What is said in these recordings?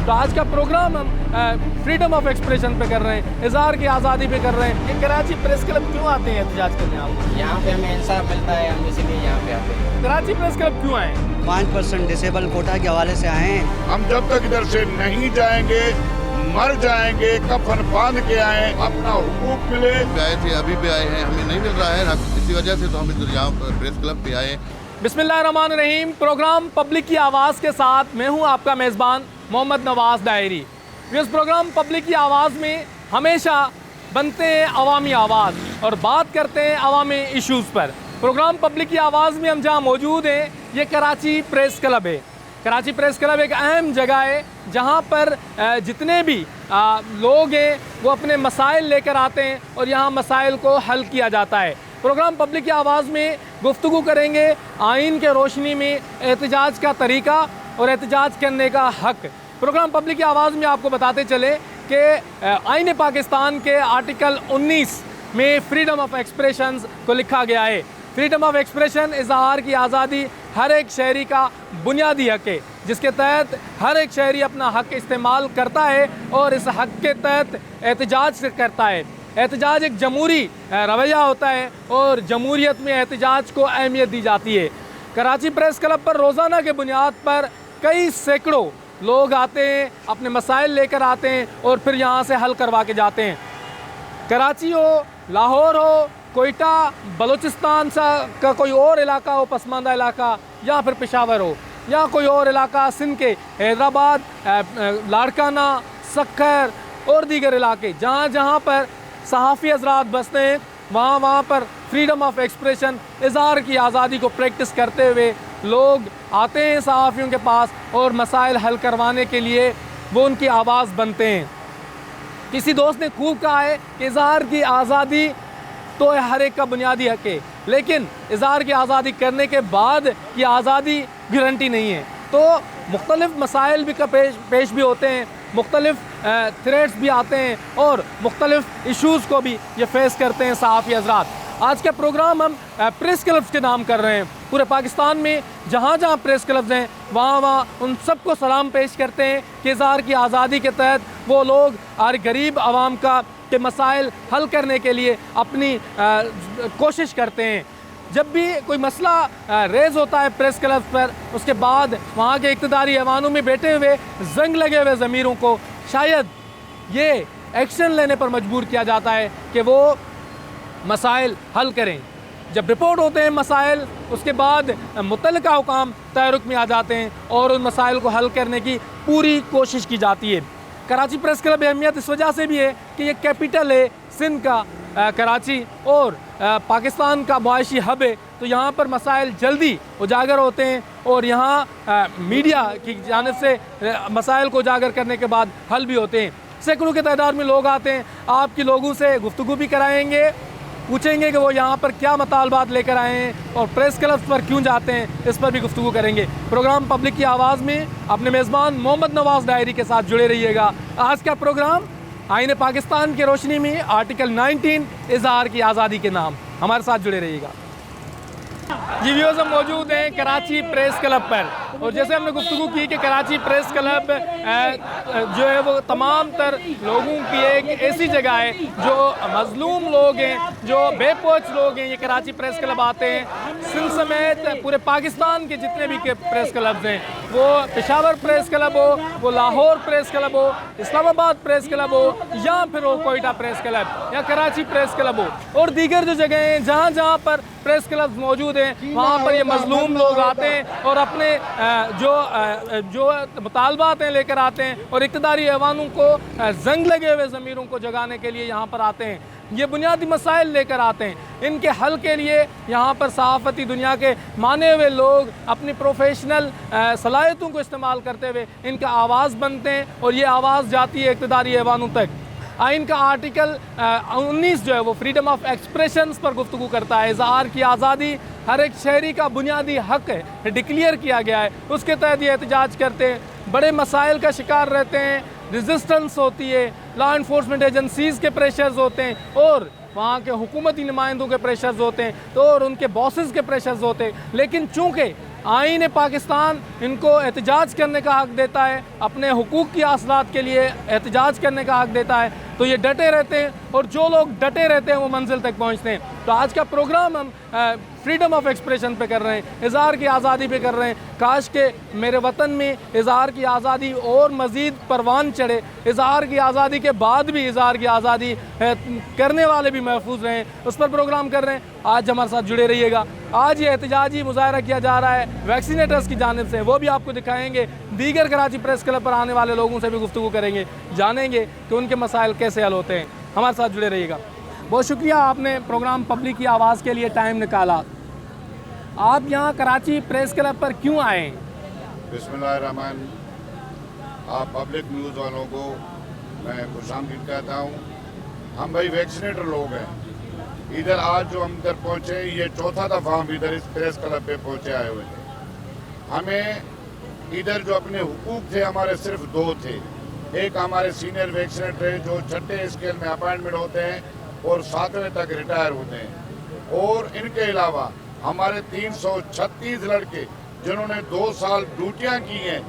तो आज का प्रोग्राम हम फ्रीडम ऑफ एक्सप्रेशन पे कर रहे हैं, इजहार की आज़ादी पे कर रहे हैं। ये कराची प्रेस क्लब क्यों आते हैं एहतजाज करने? आप यहाँ पे हमें इंसाफ मिलता है, हम इसीलिए यहाँ पे आते हैं। कराची प्रेस क्लब क्यों आए? 5% डिसेबल कोटा के हवाले से आए हैं। हम जब तक इधर से नहीं जाएंगे मर जाएंगे, कफन बांध के आए, अपना हुकूक मिले। आए थे, अभी भी आए हैं, हमें नहीं मिल रहा है, इसी वजह से तो हम इधर यहाँ प्रेस क्लब पे आए। बिस्मिल्लाहिर्रहमानिर्रहीम। प्रोग्राम पब्लिक की आवाज़ के साथ मैं हूँ आपका मेज़बान मोहम्मद नवाज़ डायरी। इस प्रोग्राम पब्लिक की आवाज़ में हमेशा बनते हैं अवामी आवाज़ और बात करते हैं अवामी इश्यूज़ पर। प्रोग्राम पब्लिक की आवाज़ में हम जहाँ मौजूद हैं ये कराची प्रेस क्लब है। कराची प्रेस क्लब एक अहम जगह है जहाँ पर जितने भी लोग हैं वो अपने मसाइल लेकर आते हैं और यहाँ मसाइल को हल किया जाता है। प्रोग्राम पब्लिक की आवाज़ में गुफ्तगू करेंगे आइन के रोशनी में एहतजाज का तरीका और एहतजाज करने का हक़। प्रोग्राम पब्लिक की आवाज़ में आपको बताते चले कि आइन पाकिस्तान के आर्टिकल 19 में फ्रीडम ऑफ एक्सप्रेशंस को लिखा गया है। फ्रीडम ऑफ एक्सप्रेशन इजहार की आज़ादी हर एक शहरी का बुनियादी हक़ है, जिसके तहत हर एक शहरी अपना हक़ इस्तेमाल करता है और इस हक़ के तहत एहतजाज करता है। एहतजाज एक जमहूरी रवैया होता है और जमहूरियत में एहतजाज को अहमियत दी जाती है। कराची प्रेस क्लब पर रोज़ाना के बुनियाद पर कई सैकड़ों लोग आते हैं, अपने मसाइल लेकर आते हैं और फिर यहाँ से हल करवा के जाते हैं। कराची हो, लाहौर हो, कोयटा, बलूचिस्तान का कोई और इलाका हो, पसमानदा इलाका, या फिर पेशावर हो, या कोई और इलाका सिंध के हैदराबाद, लाड़काना, सक्खर और दीगर इलाके जहाँ जहाँ पर सहाफ़ी हज़रात बसते हैं वहाँ पर फ्रीडम ऑफ एक्सप्रेशन इज़हार की आज़ादी को प्रैक्टिस करते हुए लोग आते हैं सहाफ़ियों के पास और मसाइल हल करवाने के लिए वो उनकी आवाज़ बनते हैं। किसी दोस्त ने खूब कहा है कि इज़हार की आज़ादी तो हर एक का बुनियादी हक़ है, लेकिन इज़हार की आज़ादी करने के बाद की आज़ादी गारंटी नहीं है। तो मुख्तलिफ़ मसाइल भी पेश भी होते हैं, मुख्तलिफ़ थ्रेट्स भी आते हैं और मुख्तलिफ़ इश्यूज़ को भी ये फेस करते हैं सहाफ़ी हज़रात। आज का प्रोग्राम हम प्रेस क्लब्स के नाम कर रहे हैं। पूरे पाकिस्तान में जहाँ जहाँ प्रेस क्लब्स हैं वहाँ उन सबको सलाम पेश करते हैं कि इज़हार की आज़ादी के तहत वो लोग और गरीब आवाम के मसाइल हल करने के लिए अपनी कोशिश करते हैं। जब भी कोई मसला रेज़ होता है प्रेस क्लब पर, उसके बाद वहाँ के इक़्तिदारी ऐवानों में बैठे हुए जंग लगे हुए ज़मीरों को शायद ये एक्शन लेने पर मजबूर किया जाता है कि वो मसाइल हल करें। जब रिपोर्ट होते हैं मसाइल, उसके बाद मुतल्लिका हुकाम तहरुक में आ जाते हैं और उन मसाइल को हल करने की पूरी कोशिश की जाती है। कराची प्रेस क्लब अहमियत इस वजह से भी है कि ये कैपिटल है सिंध का, कराची, और पाकिस्तान का मुआशी हब है। तो यहाँ पर मसाइल जल्दी उजागर होते हैं और यहाँ मीडिया की जानिब से मसाइल को उजागर करने के बाद हल भी होते हैं। सैकड़ों की तादाद में लोग आते हैं। आपकी लोगों से गुफ्तगू भी कराएंगे, पूछेंगे कि वो यहाँ पर क्या मतालबात लेकर आए हैं और प्रेस क्लब पर क्यों जाते हैं, इस पर भी गुफ्तगू करेंगे। प्रोग्राम पब्लिक की आवाज़ में अपने मेज़बान मोहम्मद नवाज़ डायरी के साथ जुड़े रहिएगा। आज का प्रोग्राम आईने पाकिस्तान की रोशनी में आर्टिकल 19 इज़हार की आज़ादी के नाम। हमारे साथ जुड़े रहिएगा। जी व्यूअर्स, हम मौजूद हैं कराची प्रेस क्लब पर और जैसे हमने गुफ्तगू की कि कराची प्रेस क्लब जो है वो तमाम तर लोगों की एक ऐसी जगह है जो मजलूम लोग हैं, जो बेपोच लोग हैं, ये कराची प्रेस क्लब आते हैं। सिंध समेत पूरे पाकिस्तान के जितने भी प्रेस क्लब्स हैं, वो पेशावर प्रेस क्लब हो, वो लाहौर प्रेस क्लब हो, इस्लामाबाद प्रेस क्लब हो, या फिर वो कोयटा प्रेस क्लब या कराची प्रेस क्लब हो और दीगर जो जगह हैं जहाँ जहाँ पर प्रेस क्लब मौजूद हैं, वहाँ पर ये मजलूम लोग आते हैं और अपने जो मुतालबात हैं लेकर आते हैं और इक़्तिदारी ऐवानों को जंग लगे हुए ज़मीरों को जगाने के लिए यहाँ पर आते हैं। ये बुनियादी मसाइल लेकर आते हैं। इनके हल के लिए यहाँ पर सहाफ़ती दुनिया के माने हुए लोग अपनी प्रोफेशनल सलाहियतों को इस्तेमाल करते हुए इनका आवाज़ बनते हैं और ये आवाज़ जाती है इक़्तिदारी ऐवानों तक। आइन का आर्टिकल 19 जो है वो फ्रीडम ऑफ एक्सप्रेशंस पर गुफ्तगू करता है। इज़हार की आज़ादी हर एक शहरी का बुनियादी हक़ है, डिक्लेयर किया गया है। उसके तहत ये एहतजाज करते हैं, बड़े मसाइल का शिकार रहते हैं, रेजिस्टेंस होती है, लॉ इन्फोर्समेंट एजेंसीज़ के प्रेशर्स होते हैं और वहाँ के हुकूमती नुमाइंदों के प्रेशर्स होते हैं तो और उनके बॉसेस के प्रेशर्स होते हैं। लेकिन चूँकि आईन पाकिस्तान इनको एहतजाज करने का हक देता है, अपने हुकूक की आसलात के लिए एहतजाज करने का हक देता है, तो ये डटे रहते हैं और जो लोग डटे रहते हैं वो मंजिल तक पहुंचते हैं। तो आज का प्रोग्राम हम फ्रीडम ऑफ एक्सप्रेशन पे कर रहे हैं, इज़हार की आज़ादी पे कर रहे हैं। काश के मेरे वतन में इज़हार की आज़ादी और मज़ीद परवान चढ़े, इज़हार की आज़ादी के बाद भी इज़हार की आज़ादी करने वाले भी महफूज रहें, उस पर प्रोग्राम कर रहे हैं। आज हमारे साथ जुड़े रहिएगा। आज ये एहतजाजी मुजाहरा किया जा रहा है वैक्सीनेटर्स की जानिब से, वो भी आपको दिखाएंगे। दीगर कराची प्रेस क्लब पर आने वाले लोगों से भी गुफ्तगू करेंगे, जानेंगे कि उनके मसाइल कैसे हल होते हैं। हमारे साथ जुड़े रहिएगा। बहुत शुक्रिया, आपने प्रोग्राम पब्लिक की आवाज़ के लिए टाइम निकाला। आप यहाँ कराची प्रेस क्लब पर क्यों आए? बिस्मिल्लाहिर्रहमान, आप पब्लिक न्यूज़ वालों को मैं खुशामदीद कहता हूँ। हम भाई वैक्सीनेटर लोग हैं। इधर आज जो हम इधर पहुँचे, ये चौथा दफ़ा हम इधर इस प्रेस क्लब पे पहुँचे आए हुए थे। हमें इधर जो अपने हुकूक थे हमारे सिर्फ दो थे। एक हमारे सीनियर वैक्सीनेटर जो 6ठे स्केल में अपॉइंटमेंट होते हैं और 7वें तक रिटायर होते हैं, और इनके अलावा हमारे 336 लड़के जिन्होंने 2 साल ड्यूटियाँ की हैं,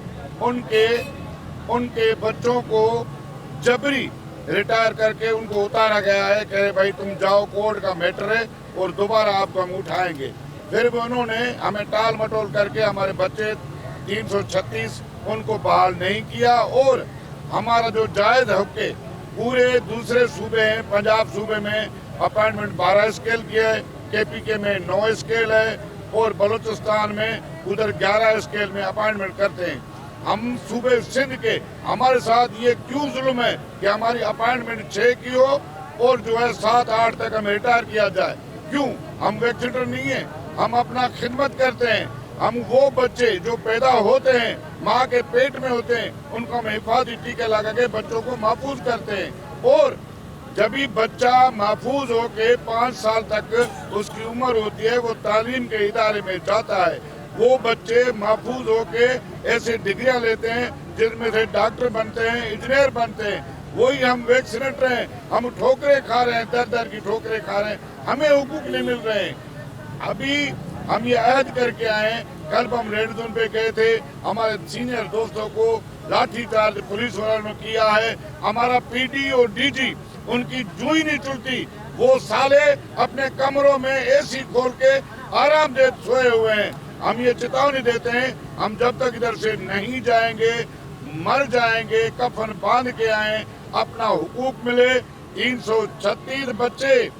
उनके बच्चों को जबरी रिटायर करके उनको उतारा गया है कि भाई तुम जाओ, कोर्ट का मैटर है और दोबारा आपको हम उठाएंगे। फिर भी उन्होंने हमें टाल मटोल करके हमारे बच्चे 336 उनको बहाल नहीं किया, और हमारा जो जायज़ हक है पूरे दूसरे सूबे हैं, पंजाब सूबे में अपॉइंटमेंट 12 स्केल की है, KPK में 9 स्केल है, और बलूचिस्तान में उधर 11 स्केल में अपॉइंटमेंट करते हैं। हम सूबे सिंध के हमारे साथ ये क्यों जुल्म है कि हमारी अपॉइंटमेंट 6 की हो और जो है 7-8 तक हमें रिटायर किया जाए? क्यों? हम वैक्सीनेटर नहीं है, हम अपना खिदमत करते हैं। हम वो बच्चे जो पैदा होते हैं, माँ के पेट में होते हैं, उनको हम हिफाजती टीके लगा के बच्चों को महफूज करते हैं, और जब भी बच्चा महफूज हो के 5 साल तक उसकी उम्र होती है, वो तालीम के इदारे में जाता है, वो बच्चे महफूज हो के ऐसे डिग्रियां लेते हैं जिनमें से डॉक्टर बनते हैं, इंजीनियर बनते हैं। वही हम वैक्सीनेटर हैं, हम ठोकरें खा रहे हैं, दर की ठोकरें खा रहे हैं, हमें हुकूक नहीं मिल रहे हैं। अभी हम ये अहद करके आए हैं, कल हम रेड जोन पे गए थे, हमारे सीनियर दोस्तों को लाठीचार्ज पुलिस वालों ने किया है। हमारा PD और DG उनकी जू ही नहीं चुलती, वो साले अपने कमरों में AC खोल के आराम से सोए हुए हैं। हम ये चेतावनी देते हैं, हम जब तक इधर से नहीं जाएंगे मर जाएंगे, कफन बांध के आए, अपना हुकूक मिले। 336 बच्चे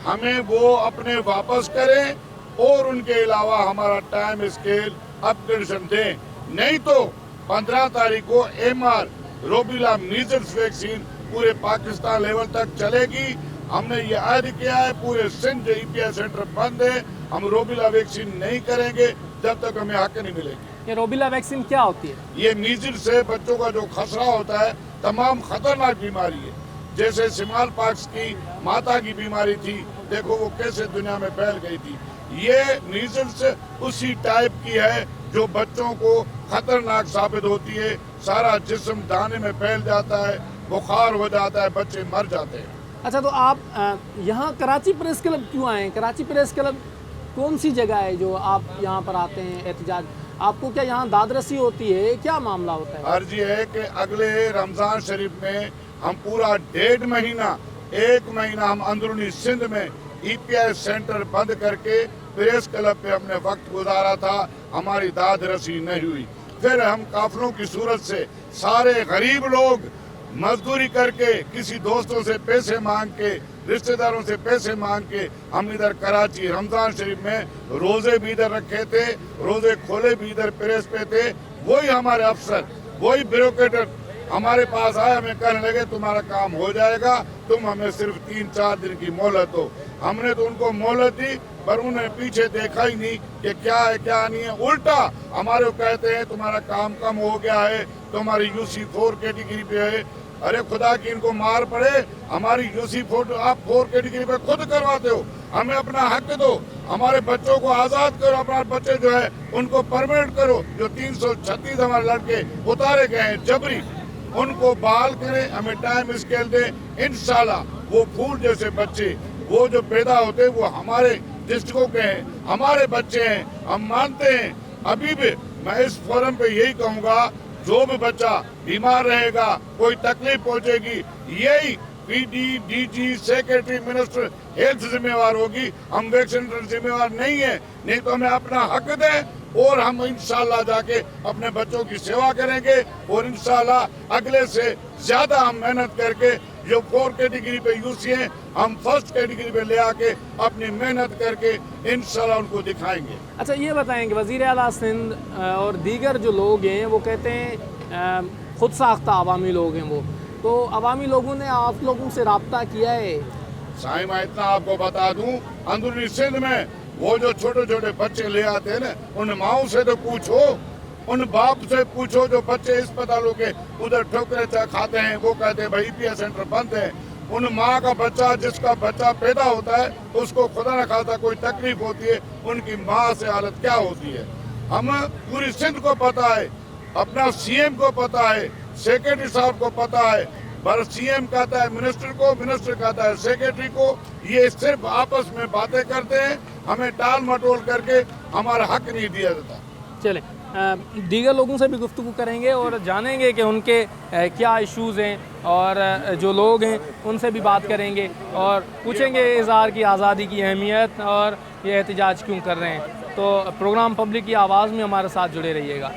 हमें वो अपने वापस करें, और उनके अलावा हमारा टाइम स्केल अपग्रेडेशन दें, नहीं तो 15 तारीख को MR रोबीला मीजल्स वैक्सीन पूरे पाकिस्तान लेवल तक चलेगी। हमने ये ऐड किया है, पूरे सिंध EPI सेंटर बंद है, हम रोबीला वैक्सीन नहीं करेंगे जब तक हमें हक नहीं मिलेगी। ये रोबीला वैक्सीन क्या होती है? ये मीजल्स से बच्चों का जो खसरा होता है, तमाम खतरनाक बीमारी है। जैसे स्मॉल पॉक्स की माता की बीमारी थी, देखो वो कैसे दुनिया में फैल गई थी। ये मीजल्स उसी टाइप की है जो बच्चों को खतरनाक साबित होती है, सारा जिस्म दाने में फैल जाता है, बुखार हो जाता है, बच्चे मर जाते हैं। अच्छा, तो आप यहाँ कराची प्रेस क्लब क्यों आए? कराची प्रेस क्लब कौन सी जगह है जो आप यहाँ पर आते हैं एहतजाज? आपको क्या यहाँ दादरसी होती है, क्या मामला होता है? अर्ज ये है कि अगले रमज़ान शरीफ में हम पूरा 1.5 महीना 1 महीना हम अंदरूनी सिंध में EPI सेंटर बंद करके प्रेस क्लब पे हमने वक्त गुजारा था, हमारी दाद रसी नहीं हुई। फिर हम काफिलों की सूरत से सारे गरीब लोग मजदूरी करके, किसी दोस्तों से पैसे मांग के, रिश्तेदारों से पैसे मांग के, हम इधर कराची रमजान शरीफ में रोजे भी इधर रखे थे, रोजे खोले भी इधर प्रेस पे थे। वही हमारे अफसर, वही ब्यूरोक्रेट हमारे पास आए, हमें कहने लगे तुम्हारा काम हो जाएगा, तुम हमें सिर्फ 3-4 दिन की मोहलत दो। हमने तो उनको मोहलत दी, पर उन्हें पीछे देखा ही नहीं कि क्या है क्या नहीं है। उल्टा हमारे को कहते हैं तुम्हारा काम कम हो गया है, तुम्हारी UC4 कैटेगरी पे है। अरे खुदा की इनको मार पड़े, हमारी UC4 आप 4 कैटेगरी पे खुद करवाते हो, हमें अपना हक दो, हमारे बच्चों को आज़ाद करो, अपना बच्चे जो है उनको परमानेंट करो। जो 336 हमारे लड़के उतारे गए हैं जबरी, उनको बहाल करें, हमें टाइम स्केल दें। इंशाल्लाह वो फूल जैसे बच्चे वो जो पैदा होते हैं वो हमारे डिस्ट्रिक्टों के हैं, हमारे बच्चे हैं। हम मानते हैं अभी भी मैं इस फोरम पे यही कहूंगा, जो भी बच्चा बीमार रहेगा, कोई तकलीफ पहुंचेगी, यही PD, DG, secretary, minister, health जिम्मेवार होगी। हम वैक्सीनेटर जिम्मेवार नहीं है। नहीं तो हमें अपना हक दें और हम इंशाल्लाह जाके अपने बच्चों की सेवा करेंगे और इंशाल्लाह अगले से ज्यादा हम मेहनत करके जो 4 कैटेगरी पे यूसी हैं, हम 1st कैटेगरी पे ले आके अपनी मेहनत करके इंशाल्लाह उनको दिखाएंगे। अच्छा, ये बताएंगे वज़ीर आला सिंध और दीगर जो लोग हैं वो कहते हैं खुद साख्ता अवामी लोग हैं वो, तो अवामी लोगों ने आप लोगों से रब्ता किया है? साईं, मैं इतना आपको बता दूं, अंदरूनी सिंध में वो जो छोटे छोटे बच्चे ले आते हैं ना, उन माओ से तो पूछो, उन बाप से पूछो जो बच्चे अस्पतालों के उधर ठोकरे खाते हैं, वो कहते हैं भाई ईपीएस सेंटर बंद है। उन माँ का बच्चा, जिसका बच्चा पैदा होता है, उसको खुदा न खासा कोई तकलीफ होती है, उनकी माँ से हालत क्या होती है, हम पूरी सिंध को पता है, अपना सीएम को पता है, सेक्रेटरी साहब को पता है, पर सीएम कहता है मिनिस्टर को, मिनिस्टर कहता है सेक्रेटरी को। ये सिर्फ आपस में बातें करते हैं, हमें टाल मटोल करके हमारा हक नहीं दिया जाता। चले दीगर लोगों से भी गुफ्तगू करेंगे और जानेंगे कि उनके क्या इश्यूज़ हैं, और जो लोग हैं उनसे भी बात करेंगे और पूछेंगे इज़हार की आज़ादी की अहमियत और ये एहतजाज क्यों कर रहे हैं। तो प्रोग्राम पब्लिक की आवाज़ में हमारे साथ जुड़े रहिएगा।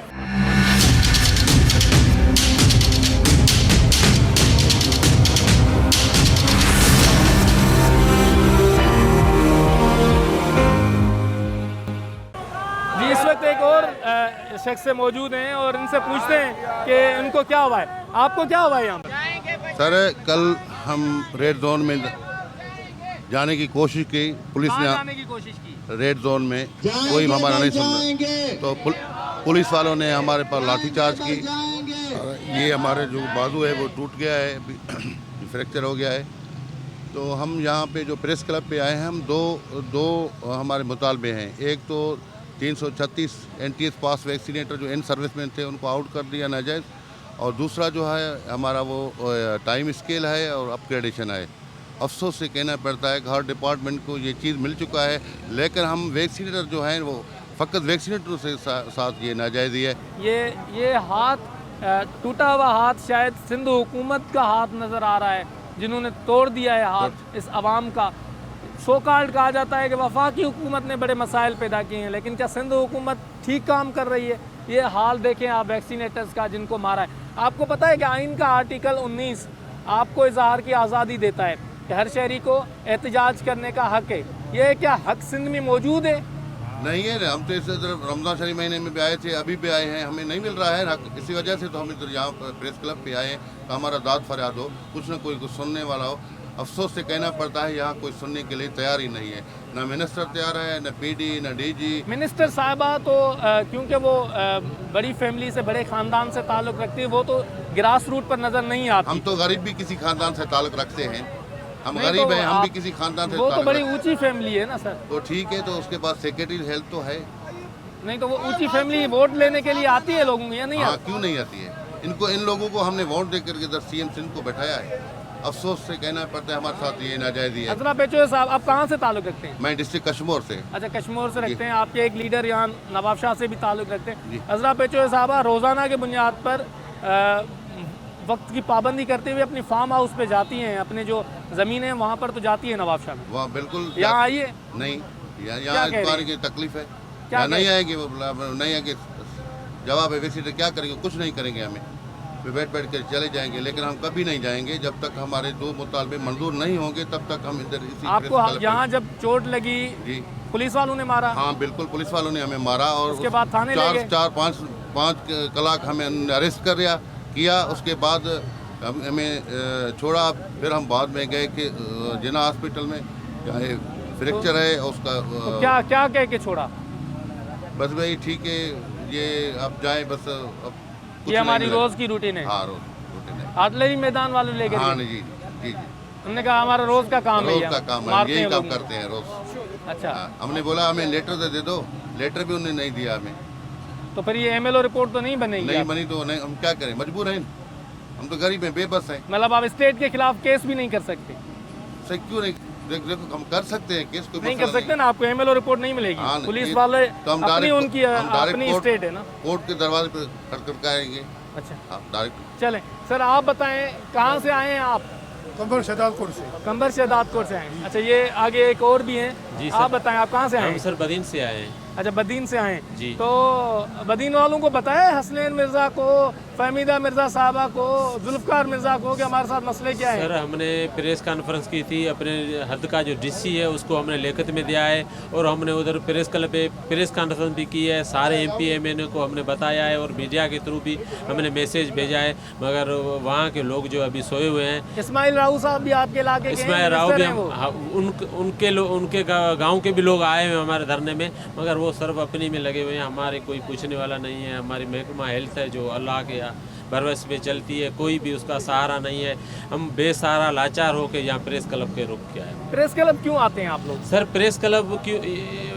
इस वक्त एक और शख्स से मौजूद हैं और इनसे पूछते हैं कि इनको क्या हुआ है। आपको क्या हुआ है यहाँ पर? सर, कल हम रेड जोन में जाने की कोशिश की, पुलिस ने जाने की कोशिश की, रेड जोन में कोई हमारा नहीं सुन, तो पुलिस वालों ने हमारे पर लाठीचार्ज की। ये हमारे जो बाजू है वो टूट गया है, फ्रैक्चर हो गया है। तो हम यहाँ पे जो प्रेस क्लब पे आए हैं, हम दो हमारे मुतालबे हैं। एक तो 336 NTS पास वैक्सीनेटर जो इन सर्विसमैन थे उनको आउट कर दिया नाजायज़, और दूसरा जो है हमारा वो टाइम स्केल है और अपग्रेडेशन है। अफसोस से कहना पड़ता है कि हर डिपार्टमेंट को ये चीज़ मिल चुका है, लेकिन हम वैक्सीनेटर जो हैं वो फ़कत वैक्सीनेटर से साथ ये नाजायज़ ही है। ये हाथ टूटा हुआ हाथ शायद सिंध हुकूमत का हाथ नज़र आ रहा है, जिन्होंने तोड़ दिया है हाथ इस आवाम का। सो कॉल्ड कहा जाता है कि वफाकी हुकूमत ने बड़े मसाइल पैदा किए हैं, लेकिन क्या सिंध हुकूमत ठीक काम कर रही है? ये हाल देखें आप वैक्सीनेटर्स का जिनको मारा है। आपको पता है कि आइन का आर्टिकल 19 आपको इजहार की आज़ादी देता है कि हर शहरी को एहतजाज करने का हक है। ये क्या हक सिंध में मौजूद है? नहीं है, हम तो इस रमज़ान शरीफ महीने में भी आए थे, अभी भी आए हैं, हमें नहीं मिल रहा है हक। इसी वजह से तो हम इधर यहाँ प्रेस क्लब पे आए हैं कि हमारा दाद फरियाद हो, कुछ न कोई कुछ सुनने वाला हो। अफसोस से कहना पड़ता है यहाँ कोई सुनने के लिए तैयार ही नहीं है, ना मिनिस्टर तैयार है, ना पीडी, ना डीजी। मिनिस्टर साहिबा तो क्योंकि वो बड़ी फैमिली से, बड़े ख़ानदान से ताल्लुक़ रखती है, वो तो ग्रास रूट पर नज़र नहीं आती। हम तो गरीब भी किसी खानदान से ताल्लुक़ रखते हैं, हम नहीं गरीब तो हैं, हम भी किसी खानदान से वो तो ताल्लुक़ बड़ी रखते ऊंची फैमिली है ना सर। हैं। तो ठीक है, तो उसके बाद सेक्रेटरी हेल्थ तो है। नहीं तो वो ऊंची फैमिली वोट लेने के लिए आती है लोगों को, या नहीं हाँ, आती? क्यों नहीं आती है? इन लोगों को हमने वोट देकर के इधर सीएम सिंध को बैठाया है। अफसोस से कहना पड़ता है हमारे साथ ये नाजायज़ी है। अजरा पेचो साहब, आप कहाँ से ताल्लुक़ रखते हैं? मैं डिस्ट्रिक्ट कश्मीर से। अच्छा, कश्मीर से रखते हैं। आपके एक लीडर यहाँ नवाब शाह से भी ताल्लुक़ रखते हैं। अजरा पेचो साहबा रोज़ाना के बुनियाद पर वक्त की पाबंदी करते हुए अपनी फार्म हाउस पे जाती हैं, अपने जो ज़मीन है वहाँ पर तो जाती है नवाब शाह में। वहाँ बिल्कुल यहाँ आइए। नहीं, यहाँ इस बार की तकलीफ है, यहाँ नहीं आएंगे, वो नहीं आएंगे। जवाब है वैसे क्या करेंगे? कुछ नहीं करेंगे, हमें बैठ कर चले जाएंगे, लेकिन हम कभी नहीं जाएंगे जब तक हमारे दो मुतालबे मंजूर नहीं होंगे, तब तक हम इधर इसी। आपको यहाँ जब चोट लगी जी, पुलिस वालों ने मारा? हाँ बिल्कुल, पुलिस वालों ने हमें मारा और उसके बाद थाने ले गए। 4-5 कलाक हमें अरेस्ट किया। उसके बाद हमें छोड़ा। फिर हम बाद में गए कि जिना हॉस्पिटल में फ्रैक्चर है उसका। तो क्या कह के छोड़ा? बस भाई ठीक है, ये अब जाए बस। अब ये हमारी रोज की रूटीन है। हाँ, रोज रूटीन है। आर्टिलरी मैदान वाले लेके हाँ जी जी जी। हमने कहा हमारा रोज का काम है, रोज का काम है, यही काम करते हैं रोज। अच्छा, हमने बोला हमें लेटर दे दो, लेटर भी उन्होंने नहीं दिया हमें। तो फिर ये MLO रिपोर्ट तो नहीं बनेगी? नहीं बनी तो नहीं, हम क्या करें, मजबूर हैं, हम तो गरीब हैं, बेबस हैं। मतलब आप स्टेट के खिलाफ केस भी नहीं कर सकते? सर क्यों नहीं? देखो हम कर सकते हैं केस, कोई नहीं मसला कर सकते ना, आपको एमएलए रिपोर्ट नहीं मिलेगी। हाँ, पुलिस ये- वाले तो हम अपनी डायरेक्ट- उनकी हम डायरेक्ट अपनी कोर्ट- स्टेट है ना। कोर्ट के दरवाजे पे खड़खड़ आएंगे। अच्छा हाँ, डायरेक्ट। चलें सर, आप बताएं कहाँ से आए हैं आप? कंबर शहजादपुर से। कंबर शहजादपुर से आए हैं। अच्छा, ये आगे एक और भी हैं, जी सर। आप बताएं आप कहाँ से आए हम हैं? सर बदीन से आए हैं। अच्छा, बदीन से आए हैं। जी। तो बदीन वालों को बताया है हसनैन मिर्ज़ा को, फहमीदा मिर्ज़ा साहबा को, जुल्फ़कार मिर्ज़ा को कि हमारे साथ मसले क्या है? सर हमने प्रेस कॉन्फ्रेंस की थी, अपने हद का जो डीसी है उसको हमने लिखित में दिया है, और हमने उधर प्रेस क्लब पे प्रेस कॉन्फ्रेंस भी की है। सारे MP MNA को हमने बताया है, और मीडिया के थ्रू भी हमने मैसेज भेजा है, मगर वहाँ के लोग जो अभी सोए हुए हैं। इस्माइल राव साहब भी आपके इलाके के हैं, इस्माइल राव भी मिनिस्टर हैं हम वो। हाँ, उनके गांव के भी लोग आए हुए हैं हमारे धरने में, मगर वो सिर्फ अपनी में लगे हुए हैं। हमारे कोई पूछने वाला नहीं है। हमारी महकमा हेल्थ है जो अल्लाह के भरवस पे चलती है, कोई भी उसका सहारा नहीं है। हम बेसहारा लाचार होकर यहाँ प्रेस क्लब के रुक के आए। प्रेस क्लब क्यों आते हैं आप लोग? सर प्रेस क्लब क्यों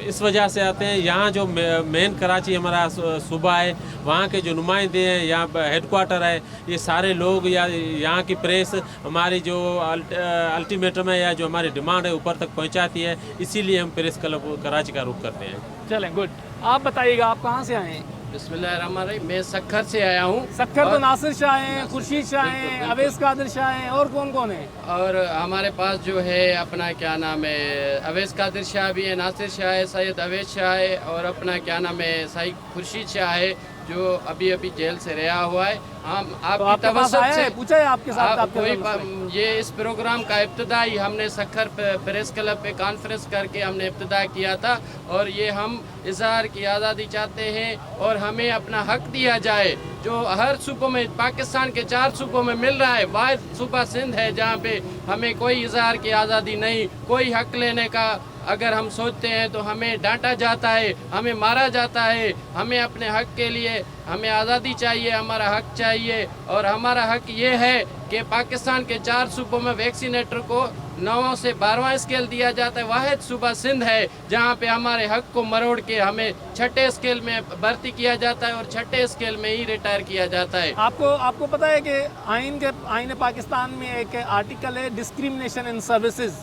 इस वजह से आते हैं, यहाँ जो मेन कराची हमारा सूबा है, वहाँ के जो नुमाइंदे हैं, यहाँ हेडक्वार्टर है, ये सारे लोग या यहाँ की प्रेस हमारी जो अल्टीमेटम है या जो हमारी डिमांड है ऊपर तक पहुँचाती है, इसीलिए हम प्रेस क्लब कराची का रुख करते हैं। चलें, गुड। आप बताइएगा आप कहाँ से आए हैं? बिस्मिल्लाहिर्रहमानिर्रहीम, मैं सक्खर से आया हूँ। सक्खर तो नासिर शाह हैं, खुर्शीद शाह हैं, अवैस कादिर शाह हैं, और कौन कौन है? और हमारे पास जो है अपना क्या नाम है, अवैस कादिर शाह भी है, नासिर शाह है, सैयद अवैस शाह है, और अपना क्या नाम है, सईद खुर्शीद शाह है जो अभी अभी जेल से रिहा हुआ है। हम तो आपकी आपके पास तवज्जुह आया से है, पूछा है आपके साथ आपके कोई साथ मसले? ये इस प्रोग्राम का इब्तिदाई हमने सक्खर प्रेस क्लब पे कॉन्फ्रेंस करके हमने इब्तिदा किया था, और ये हम इजहार की आज़ादी चाहते हैं, और हमें अपना हक दिया जाए जो हर सूबों में, पाकिस्तान के 4 सूबों में मिल रहा है। वाहिद सूबा सिंध है जहाँ पे हमें कोई इजहार की आज़ादी नहीं, कोई हक लेने का अगर हम सोचते हैं तो हमें डांटा जाता है, हमें मारा जाता है। हमें अपने हक के लिए हमें आज़ादी चाहिए, हमारा हक चाहिए, और हमारा हक ये है कि पाकिस्तान के 4 सूबों में वैक्सीनेटर को 9 से 12वां स्केल दिया जाता है। वाहिद सूबा सिंध है जहाँ पे हमारे हक को मरोड़ के हमें 6ठे स्केल में भर्ती किया जाता है, और 6ठे स्केल में ही रिटायर किया जाता है। आपको पता है कि आईन पाकिस्तान में एक आर्टिकल है, डिस्क्रिमिनेशन इन सर्विसेज।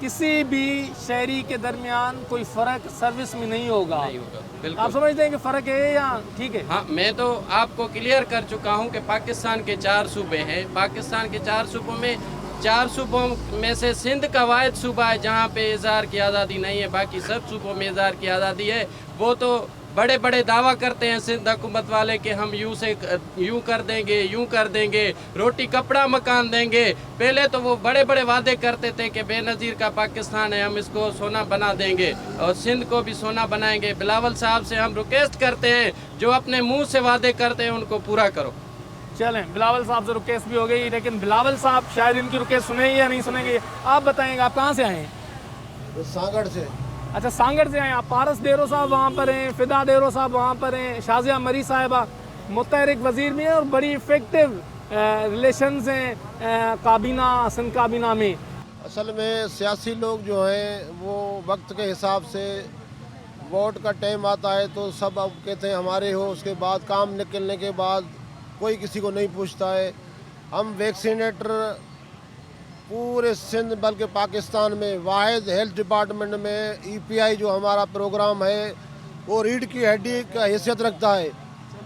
किसी भी शहरी के दरमियान कोई फ़र्क सर्विस में नहीं होगा। बिल्कुल। आप समझते हैं कि फ़र्क है या ठीक है? हाँ, मैं तो आपको क्लियर कर चुका हूँ कि पाकिस्तान के 4 सूबे हैं। पाकिस्तान के 4 सूबों में 4 सूबों में से सिंध का वाहिद सूबा है जहाँ पे इजहार की आज़ादी नहीं है, बाकी सब सूबों में इजहार की आज़ादी है। वो तो बड़े बड़े दावा करते हैं सिंध हुकूमत वाले कि हम यूँ कर देंगे, यूँ कर देंगे, रोटी कपड़ा मकान देंगे। पहले तो वो बड़े बड़े वादे करते थे कि बेनज़ीर का पाकिस्तान है, हम इसको सोना बना देंगे, और सिंध को भी सोना बनाएंगे। बिलावल साहब से हम रिक्वेस्ट करते हैं, जो अपने मुँह से वादे करते हैं उनको पूरा करो। चलें, बिलावल साहब से रिक्वेस्ट भी हो गई, लेकिन बिलावल साहब शायद इनकी रिक्वेस्ट सुनेंगे या नहीं सुनेंगे। आप बताएंगे आप कहाँ से आए हैं? सागड़ से। अच्छा, सांगड़ से आए आप। पारस डेरो साहब वहाँ पर हैं, फिदा डेरो साहब वहाँ पर हैं, शाजिया मरी साहिबा मुतहरिक वज़ीर में है, और बड़ी इफ़ेक्टिव रिलेशंस हैं काबीना, सिंध काबीना में। असल में सियासी लोग जो हैं वो वक्त के हिसाब से वोट का टाइम आता है तो सब अब कहते हैं हमारे हो, उसके बाद काम निकलने के बाद कोई किसी को नहीं पूछता है। हम वैक्सीनेटर पूरे सिंध बल्कि पाकिस्तान में वाहिद हेल्थ डिपार्टमेंट में EPI जो हमारा प्रोग्राम है वो रीढ़ की हड्डी का हैसियत रखता है।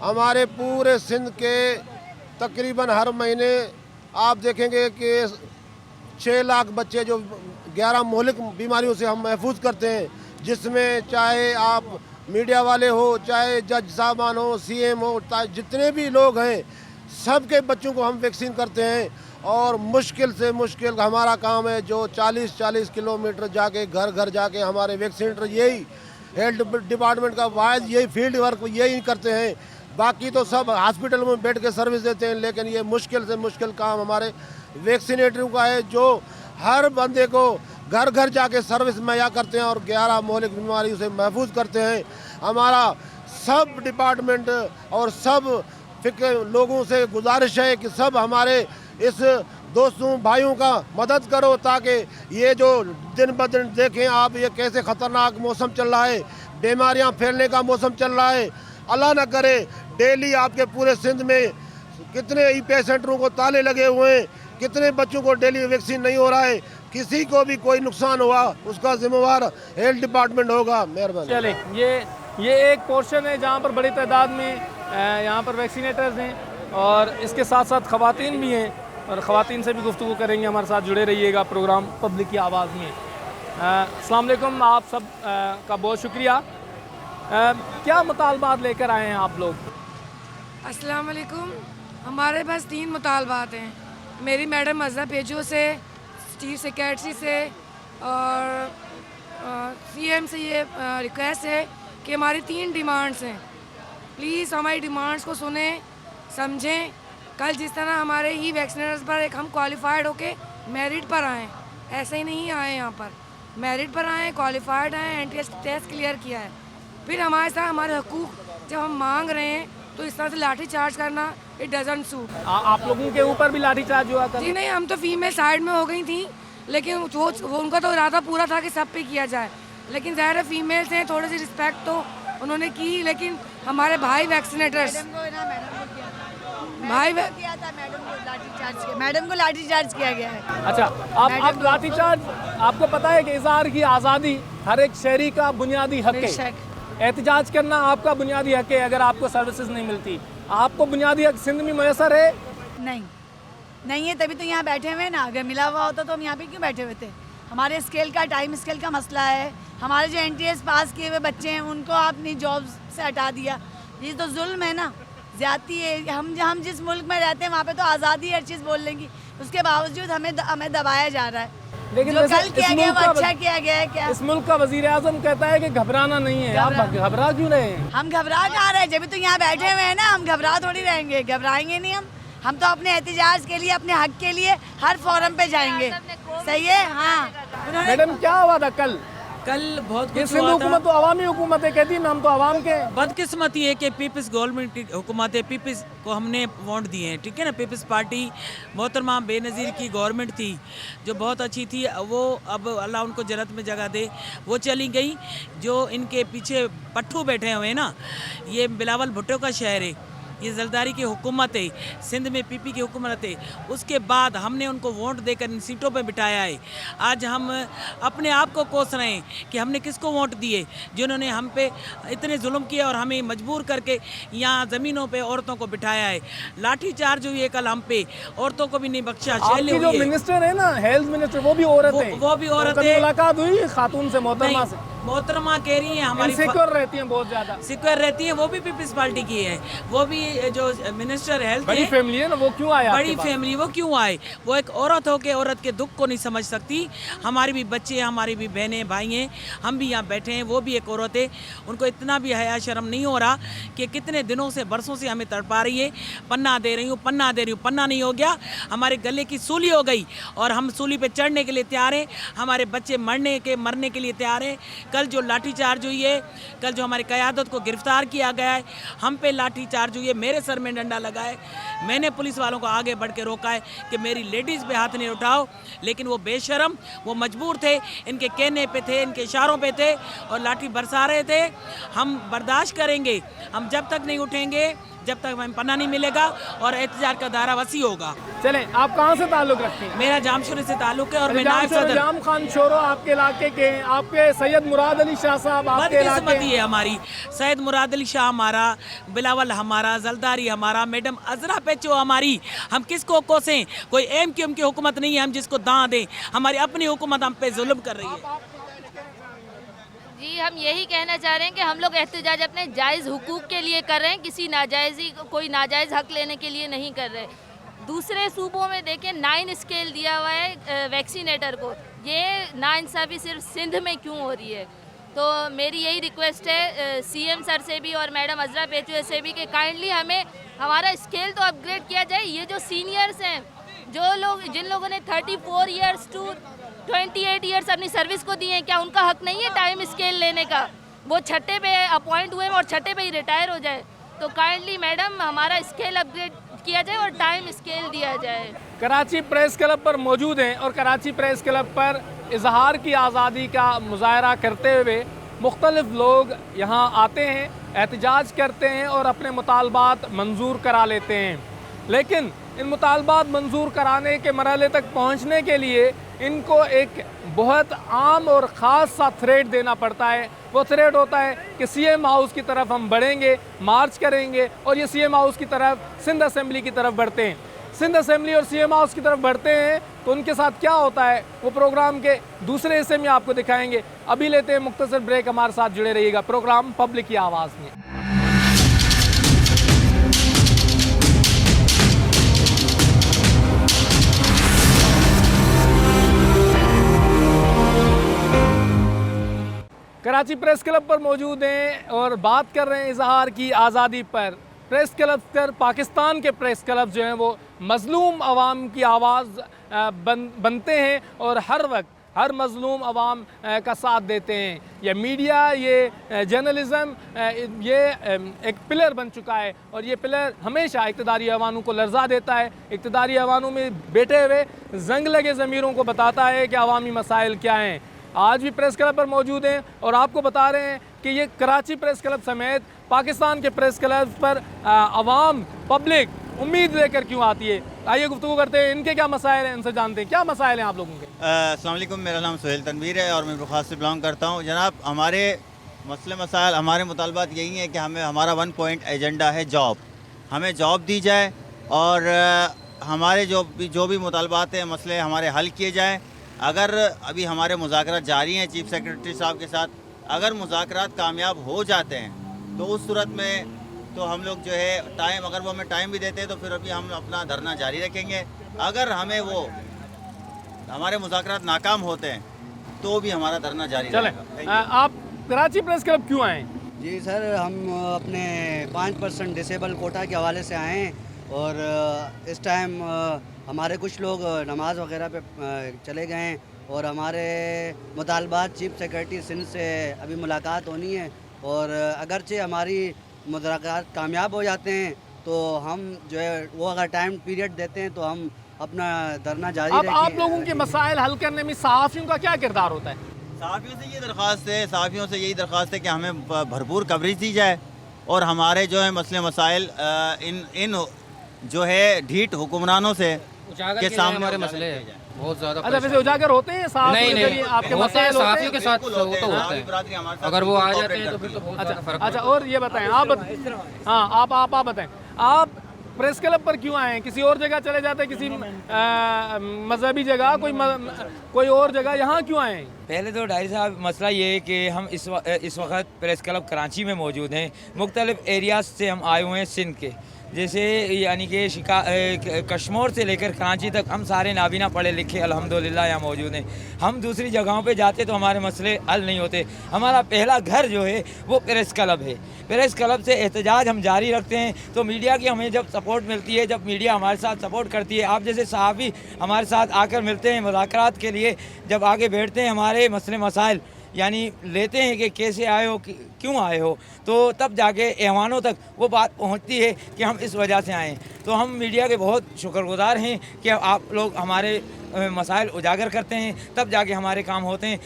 हमारे पूरे सिंध के तकरीबन हर महीने आप देखेंगे कि 6 लाख बच्चे जो 11 मौलिक बीमारियों से हम महफूज करते हैं, जिसमें चाहे आप मीडिया वाले हो, चाहे जज साहबान हो, CM हो, जितने भी लोग हैं सबके बच्चों को हम वैक्सीन करते हैं। और मुश्किल से मुश्किल हमारा काम है जो 40-40 किलोमीटर जाके घर घर जाके हमारे वैक्सीनेटर यही हेल्थ डिपार्टमेंट का वाहिद यही फील्ड वर्क यही करते हैं। बाकी तो सब हॉस्पिटल में बैठ के सर्विस देते हैं, लेकिन ये मुश्किल से मुश्किल काम हमारे वैक्सीनेटरों का है जो हर बंदे को घर घर जाके सर्विस मुहैया करते हैं और 11 मौलिक बीमारियों से महफूज करते हैं। हमारा सब डिपार्टमेंट और सब फिक्र लोगों से गुजारिश है कि सब हमारे इस दोस्तों भाइयों का मदद करो, ताकि ये जो दिन ब दिन देखें आप ये कैसे ख़तरनाक मौसम चल रहा है, बीमारियां फैलने का मौसम चल रहा है। अल्लाह न करे डेली आपके पूरे सिंध में कितने EPI सेंटरों को ताले लगे हुए हैं, कितने बच्चों को डेली वैक्सीन नहीं हो रहा है। किसी को भी कोई नुकसान हुआ उसका जिम्मेवार हेल्थ डिपार्टमेंट होगा। मेहरबानी। चले, ये एक पोर्शन है जहाँ पर बड़ी तादाद में यहाँ पर वैक्सीनेटर्स हैं और इसके साथ साथ ख़वातीन भी हैं और ख़वातीन से भी गुफ्तगू करेंगे। हमारे साथ जुड़े रहिएगा प्रोग्राम पब्लिक की आवाज़ में। अस्सलाम वालेकुम, आप सब का बहुत शुक्रिया। क्या मुतालबात लेकर आए हैं आप लोग? अस्सलाम वालेकुम। हमारे पास 3 मुतालबात हैं। मेरी मैडम अज़रा पेजो से, चीफ सेक्रेटरी से और सीएम से ये रिक्वेस्ट है कि हमारी 3 डिमांड्स हैं। प्लीज़ हमारी डिमांड्स को सुने, समझें। कल जिस तरह हमारे ही वैक्सीनेटर्स पर एक हम क्वालिफाइड होके मेरिट पर आए, ऐसे ही नहीं आए, यहाँ पर मेरिट पर आए, क्वालिफाइड आए, एंट्रेंस टेस्ट क्लियर किया है। फिर हमारे साथ हमारे हकूक़ जब हम मांग रहे हैं तो इस तरह से लाठी चार्ज करना इट डजंट सूट। आप लोगों के ऊपर भी लाठी चार्ज हुआ था? जी नहीं, हम तो फीमेल साइड में हो गई थी, लेकिन वो उनका तो इरादा पूरा था कि सब पे किया जाए, लेकिन ज़ाहिर है फीमेल्स हैं, थोड़ी सी रिस्पेक्ट तो उन्होंने की। लेकिन हमारे भाई वैक्सीनेटर्स मैडम को लाठी चार्ज किया गया है। अच्छा, आप लाठी चार्ज, आपको पता है कि इज़हार की आज़ादी हर एक शहरी का बुनियादी हक है। एहतजाज करना आपका बुनियादी हक है। अगर आपको सर्विसेज नहीं मिलती, आपको बुनियादी हक सिंध में मैसर है? नहीं है, तभी तो यहाँ बैठे हुए हैं ना। अगर मिला हुआ होता तो हम यहाँ पे क्यों बैठे हुए थे? हमारे स्केल का, टाइम स्केल का मसला है। हमारे जो NTS पास किए हुए बच्चे हैं उनको आपने जॉब्स से हटा दिया, ये तो जुल्म है ना, ज़्यादती है। हम जिस मुल्क में रहते हैं वहाँ पे तो आज़ादी हर चीज़ बोल लेंगी, उसके बावजूद हमें दबाया जा रहा है। लेकिन जो कल किया गया वो अच्छा किया गया है क्या? इस मुल्क का वज़ीर आज़म कहता है कि घबराना नहीं है। आप घबरा क्यों रहे हैं? हम घबरा कहाँ रहे? जब तो यहाँ बैठे हुए हैं ना, हम घबरा थोड़ी रहेंगे, घबराएंगे नहीं हम तो अपने एहतजाज के लिए, अपने हक के लिए हर फोरम पे जाएंगे। सही है? हाँ। मैडम, क्या हुआ था कल? बहुत कुछ हुआ था। हुकूमत तो अवामी हुकूमत है, कहती है हम तो अवाम के। बदकिस्मती है कि पीपल्स गवर्नमेंट की हुकूमत है, पीपल्स को हमने वोट दिए हैं, ठीक है ना। पीपल्स पार्टी मोहतरमा बेनज़ीर की गवर्नमेंट थी जो बहुत अच्छी थी, वो अब अल्लाह उनको जन्नत में जगह दे, वो चली गई। जो इनके पीछे पट्टू बैठे हुए हैं ना, ये बिलावल भुट्टो का शहर है, ये जरदारी की हुकूमत है, सिंध में PP की हुकूमत है। उसके बाद हमने उनको वोट देकर इन सीटों पे बिठाया है। आज हम अपने आप को कोस रहे हैं कि हमने किसको वोट दिए, जिन्होंने हम पे इतने जुल्म किए और हमें मजबूर करके यहाँ ज़मीनों पे औरतों को बिठाया है। लाठी चार्ज हुई है कल हम पे, औरतों को भी नहीं बख्शा। आपकी जो मिनिस्टर है ना, हेल्थ मिनिस्टर, वो भी औरत है। वो भी औरत है। मुलाकात हुई खातून से, मोहतरमा से? मोहतरमा कह रही है हमारी सिक्योर रहती हैं, बहुत ज़्यादा सिक्योर रहती है। वो भी पीपल्स पार्टी की है, वो भी जो मिनिस्टर हेल्थ बड़ी फैमिली है ना, वो क्यों आया? बड़ी फैमिली, वो क्यों आए? वो एक औरत हो के औरत के दुख को नहीं समझ सकती। हमारी भी बच्चे हैं, हमारी भी बहनें भाई हैं, हम भी यहाँ बैठे हैं, वो भी एक औरत है। उनको इतना भी हया शर्म नहीं हो रहा कि कितने दिनों से, बरसों से हमें तड़पा रही है। पन्ना दे रही हूँ, पन्ना दे रही हूँ, पन्ना नहीं हो गया। हमारे गले की सूली हो गई और हम सूली पे चढ़ने के लिए तैयार हैं। हमारे बच्चे मरने के लिए तैयार हैं। कल जो लाठी चार्ज हुई है, कल जो हमारी क़यादत को गिरफ्तार किया गया है, हम पे लाठी चार्ज हुई है, मेरे सर में डंडा लगा है। मैंने पुलिस वालों को आगे बढ़ के रोका है कि मेरी लेडीज़ पे हाथ नहीं उठाओ, लेकिन वो बेशरम, वो मजबूर थे, इनके कहने पे थे, इनके इशारों पे थे और लाठी बरसा रहे थे। हम बर्दाश्त करेंगे, हम जब तक नहीं उठेंगे, जब तक हमें पन्ना नहीं मिलेगा और एहतजाज का दायरा वसी होगा। चलें, आप कहाँ से ताल्लुक़ रखते हैं? मेरा जामशोरे से ताल्लुक़ है और मैं नायब सदर। जाम खान शोरो आपके इलाके के, आपके सैयद मुराद अली शाह साहब आपके इलाके है हमारी। सैयद मुराद अली शाह हमारा, बिलावल हमारा, जलदारी हमारा, मैडम अज़रा पेचो हमारी। हम किसको कोसें? कोई MQM की हुकूमत नहीं है हम जिसको दां दें। हमारी अपनी हुकूमत हम पे जुल्म कर रही है। जी, हम यही कहना चाह रहे हैं कि हम लोग एहतजाज अपने जायज़ हुकूक के लिए कर रहे हैं, किसी नाजायज़ी, कोई नाजायज़ हक लेने के लिए नहीं कर रहे। दूसरे सूबों में देखें 9 स्केल दिया हुआ है वैक्सीनेटर को, ये नाइंसाफ़ी सिर्फ सिंध में क्यों हो रही है? तो मेरी यही रिक्वेस्ट है CM सर से भी और मैडम अज़रा पेचुए से भी कि काइंडली हमें हमारा स्केल तो अपग्रेड किया जाए। ये जो सीनियर्स हैं, जिन लोगों ने 34 ईयर्स टू 28 ईयर्स अपनी सर्विस को दिए हैं, क्या उनका हक नहीं है टाइम स्केल लेने का? वो छठे पे अपॉइंट हुए और छठे पे ही रिटायर हो जाए। तो काइंडली मैडम हमारा स्केल अपग्रेड किया जाए और टाइम स्केल दिया जाए। कराची प्रेस क्लब पर मौजूद हैं और कराची प्रेस क्लब पर इजहार की आज़ादी का मुजाहरा करते हुए मुख्तलिफ लोग यहाँ आते हैं, एहतजाज करते हैं और अपने मुतालबात मंजूर करा लेते हैं। लेकिन इन मुतालबात मंजूर कराने के मरहले तक पहुँचने के लिए इनको एक बहुत आम और ख़ास सा थ्रेड देना पड़ता है। वो थ्रेड होता है कि सीएम हाउस की तरफ हम बढ़ेंगे, मार्च करेंगे और ये सीएम हाउस की तरफ सिंध असेंबली की तरफ बढ़ते हैं। सिंध असेंबली और सीएम हाउस की तरफ बढ़ते हैं तो उनके साथ क्या होता है वो प्रोग्राम के दूसरे हिस्से में आपको दिखाएंगे। अभी लेते हैं मुख्तसर ब्रेक, हमारे साथ जुड़े रहिएगा प्रोग्राम पब्लिक की आवाज़ में। कराची प्रेस क्लब पर मौजूद हैं और बात कर रहे हैं इजहार की आज़ादी पर। प्रेस क्लब पर पाकिस्तान के प्रेस क्लब जो हैं वो मज़लूम अवाम की आवाज़ बनते हैं और हर वक्त हर मज़लूम अवाम का साथ देते हैं। ये मीडिया, ये जर्नलिज़म, ये एक पिलर बन चुका है और ये पिलर हमेशा इक़्तिदारी ऐवानों को लर्ज़ा देता है। इक़्तिदारी ऐवानों में बैठे हुए जंग लगे ज़मीरों को बताता है कि अवामी मसाइल क्या हैं। आज भी प्रेस क्लब पर मौजूद हैं और आपको बता रहे हैं कि ये कराची प्रेस क्लब समेत पाकिस्तान के प्रेस क्लब पर अवाम, पब्लिक उम्मीद लेकर क्यों आती है। आइए गुफ्तगू करते हैं, इनके क्या मसाइल हैं, इनसे जानते हैं क्या मसाइल हैं आप लोगों के। अस्सलाम वालेकुम, मेरा नाम सुहेल तनवीर है और मैं बुखार से बिलोंग करता हूँ। जनाब, हमारे मसले मसाइल, हमारे मुतालबात यही हैं कि हमें, हमारा 1 पॉइंट एजेंडा है जॉब। हमें जॉब दी जाए और हमारे जो भी मुतालबात हैं, मसले हमारे हल किए जाएँ। अगर अभी हमारे मुज़ाकरात जारी हैं चीफ सेक्रेटरी साहब के साथ, अगर मुज़ाकरात कामयाब हो जाते हैं तो उस सूरत में तो हम लोग जो है टाइम, अगर वो हमें टाइम भी देते हैं तो फिर अभी हम अपना धरना जारी रखेंगे। अगर हमें वो हमारे मुज़ाकरात नाकाम होते हैं तो भी हमारा धरना जारी रहेगा। आप कराची प्रेस क्लब क्यों आए? जी सर, हम अपने 5% डिसेबल कोटा के हवाले से आए हैं और इस टाइम हमारे कुछ लोग नमाज वगैरह पे चले गए हैं और हमारे मुतालबात चीफ सेक्रेटरी सिंध से अभी मुलाकात होनी है और अगरचे हमारी मुज़ाकरात कामयाब हो जाते हैं तो हम जो है वो अगर टाइम पीरियड देते हैं तो हम अपना धरना जारी रखेंगे। आप लोगों के मसाइल हल करने में सहाफ़ियों का क्या किरदार होता है? सहाफ़ियों से ये दरख्वास्त है, सहाफ़ियों से यही दरख्वास्त है कि हमें भरपूर कवरेज दी जाए और हमारे जो है मसले मसाइल इन जो है ढीठ हुक्मरानों से के सामने हमारे मसले बहुत ज़्यादा। अच्छा, वैसे उजागर होते हैं साहब? नहीं, आपके मसाइल साथियों के साथ तो होते हैं, अगर वो आ जाते हैं तो फिर तो बहुत ज़्यादा फर्क। अच्छा, और ये बताएं आप, हाँ आप बताएं, आप प्रेस क्लब पर क्यों आए हैं? किसी और जगह चले जाते हैं, किसी मजहबी जगह, कोई और जगह, यहाँ क्यों आए हैं? पहले तो डायरी साहब मसला ये है कि हम इस वक्त प्रेस क्लब कराची में मौजूद हैं। मुख्तलिफ एरियाज से हम आए हुए हैं सिंध के, जैसे यानी कि कश्मीर से लेकर कराची तक हम सारे नाबीना पढ़े लिखे अल्हम्दुलिल्लाह यहाँ मौजूद हैं। हम दूसरी जगहों पे जाते तो हमारे मसले हल नहीं होते। हमारा पहला घर जो है वो प्रेस क्लब है। प्रेस क्लब से एहतजाज हम जारी रखते हैं तो मीडिया की हमें जब सपोर्ट मिलती है, जब मीडिया हमारे साथ सपोर्ट करती है, आप जैसे सहाफ़ी हमारे साथ आकर मिलते हैं मुज़ाकरात के लिए, जब आगे बैठते हैं हमारे मसले मसाइल यानी लेते हैं कि कैसे आए हो, क्यों आए हो, तो तब जाके ऐवानों तक वो बात पहुंचती है कि हम इस वजह से आए। तो हम मीडिया के बहुत शुक्रगुजार हैं कि आप लोग हमारे मसाइल उजागर करते हैं, तब जाके हमारे काम होते हैं।